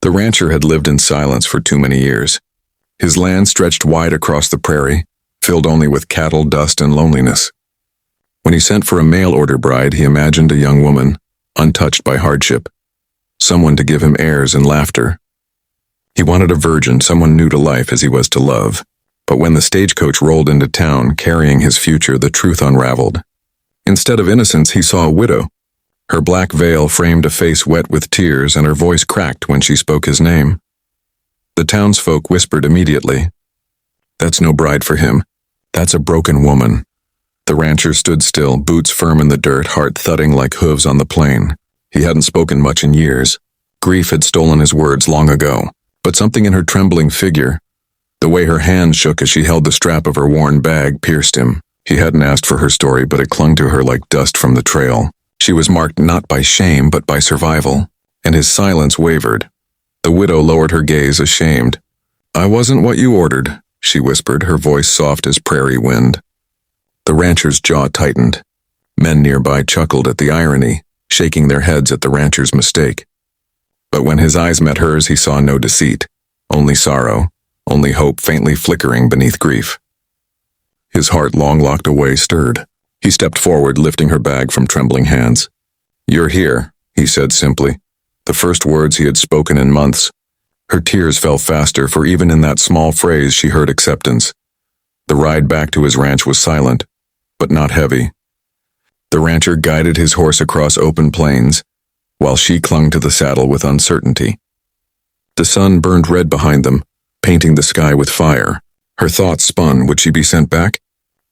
The rancher had lived in silence for too many years. His land stretched wide across the prairie, filled only with cattle, dust, and loneliness. When he sent for a mail-order bride, he imagined a young woman, untouched by hardship, someone to give him airs and laughter. He wanted a virgin, someone new to life as he was to love. But when the stagecoach rolled into town, carrying his future, the truth unraveled. Instead of innocence, he saw a widow. Her black veil framed a face wet with tears, and her voice cracked when she spoke his name. The townsfolk whispered immediately, "That's no bride for him. That's a broken woman." The rancher stood still, boots firm in the dirt, heart thudding like hooves on the plain. He hadn't spoken much in years. Grief had stolen his words long ago. But something in her trembling figure, the way her hands shook as she held the strap of her worn bag, pierced him. He hadn't asked for her story, but it clung to her like dust from the trail. She was marked not by shame, but by survival, and his silence wavered. The widow lowered her gaze, ashamed. "I wasn't what you ordered," she whispered, her voice soft as prairie wind. The rancher's jaw tightened. Men nearby chuckled at the irony, shaking their heads at the rancher's mistake. But when his eyes met hers, he saw no deceit, only sorrow, only hope faintly flickering beneath grief. His heart, long locked away, stirred. He stepped forward, lifting her bag from trembling hands. "You're here," he said simply, the first words he had spoken in months. Her tears fell faster, for even in that small phrase she heard acceptance. The ride back to his ranch was silent, but not heavy. The rancher guided his horse across open plains, while she clung to the saddle with uncertainty. The sun burned red behind them, painting the sky with fire. Her thoughts spun. Would she be sent back?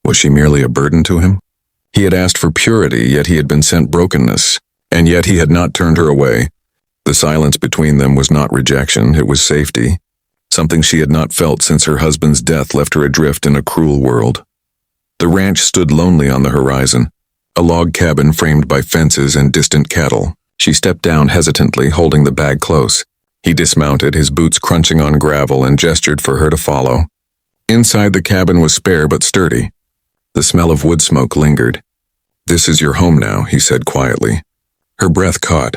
Was she merely a burden to him? He had asked for purity, yet he had been sent brokenness, and yet he had not turned her away. The silence between them was not rejection, it was safety, something she had not felt since her husband's death left her adrift in a cruel world. The ranch stood lonely on the horizon, a log cabin framed by fences and distant cattle. She stepped down hesitantly, holding the bag close. He dismounted, his boots crunching on gravel, and gestured for her to follow. Inside, the cabin was spare but sturdy. The smell of wood smoke lingered. "This is your home now," he said quietly. Her breath caught.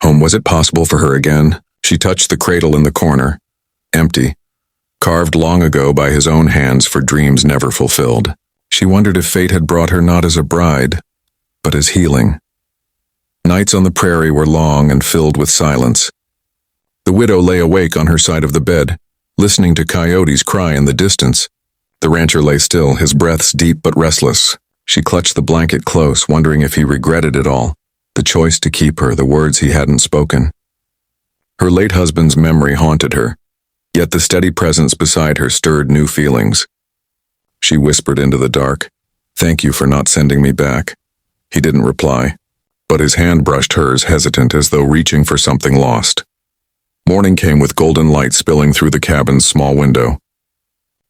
Home, was it possible for her again? She touched the cradle in the corner. Empty. Carved long ago by his own hands for dreams never fulfilled. She wondered if fate had brought her not as a bride, but as healing. Nights on the prairie were long and filled with silence. The widow lay awake on her side of the bed, listening to coyotes cry in the distance. The rancher lay still, his breaths deep but restless. She clutched the blanket close, wondering if he regretted it all, the choice to keep her, the words he hadn't spoken. Her late husband's memory haunted her, yet the steady presence beside her stirred new feelings. She whispered into the dark, "Thank you for not sending me back." He didn't reply, but his hand brushed hers, hesitant, as though reaching for something lost. Morning came with golden light spilling through the cabin's small window.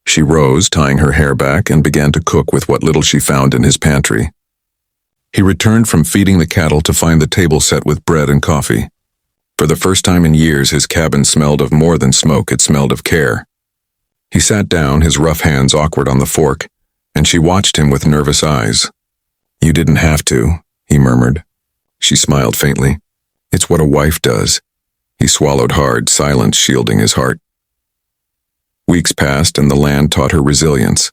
She rose, tying her hair back, and began to cook with what little she found in his pantry. He returned from feeding the cattle to find the table set with bread and coffee. For the first time in years, his cabin smelled of more than smoke, it smelled of care. He sat down, his rough hands awkward on the fork, and she watched him with nervous eyes. "You didn't have to," he murmured. She smiled faintly. "It's what a wife does." He swallowed hard, silence shielding his heart. Weeks passed, and the land taught her resilience.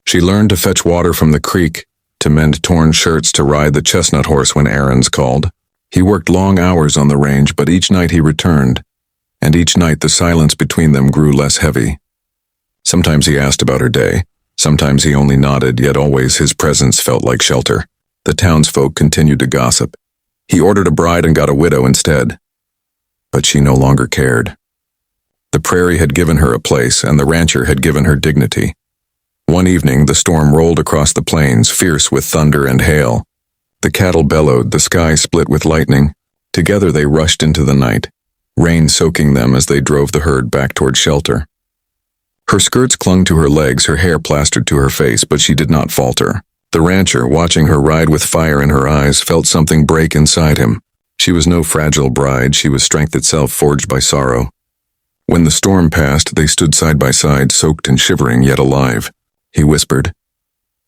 She learned to fetch water from the creek, to mend torn shirts, to ride the chestnut horse when errands called. He worked long hours on the range, but each night he returned, and each night the silence between them grew less heavy. Sometimes he asked about her day, sometimes he only nodded, yet always his presence felt like shelter. The townsfolk continued to gossip. He ordered a bride and got a widow instead. But she no longer cared. The prairie had given her a place, and the rancher had given her dignity. One evening, the storm rolled across the plains, fierce with thunder and hail. The cattle bellowed, the sky split with lightning. Together they rushed into the night, rain soaking them as they drove the herd back toward shelter. Her skirts clung to her legs, her hair plastered to her face, but she did not falter. The rancher, watching her ride with fire in her eyes, felt something break inside him. She was no fragile bride, she was strength itself forged by sorrow. When the storm passed, they stood side by side, soaked and shivering, yet alive. He whispered,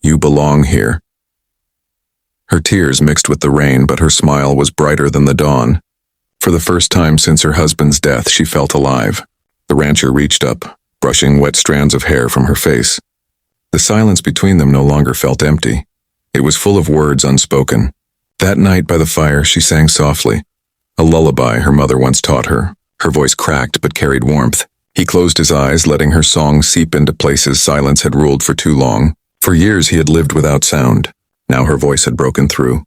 "You belong here." Her tears mixed with the rain, but her smile was brighter than the dawn. For the first time since her husband's death, she felt alive. The rancher reached up, brushing wet strands of hair from her face. The silence between them no longer felt empty. It was full of words unspoken. That night by the fire, she sang softly, a lullaby her mother once taught her. Her voice cracked but carried warmth. He closed his eyes, letting her song seep into places silence had ruled for too long. For years he had lived without sound. Now her voice had broken through.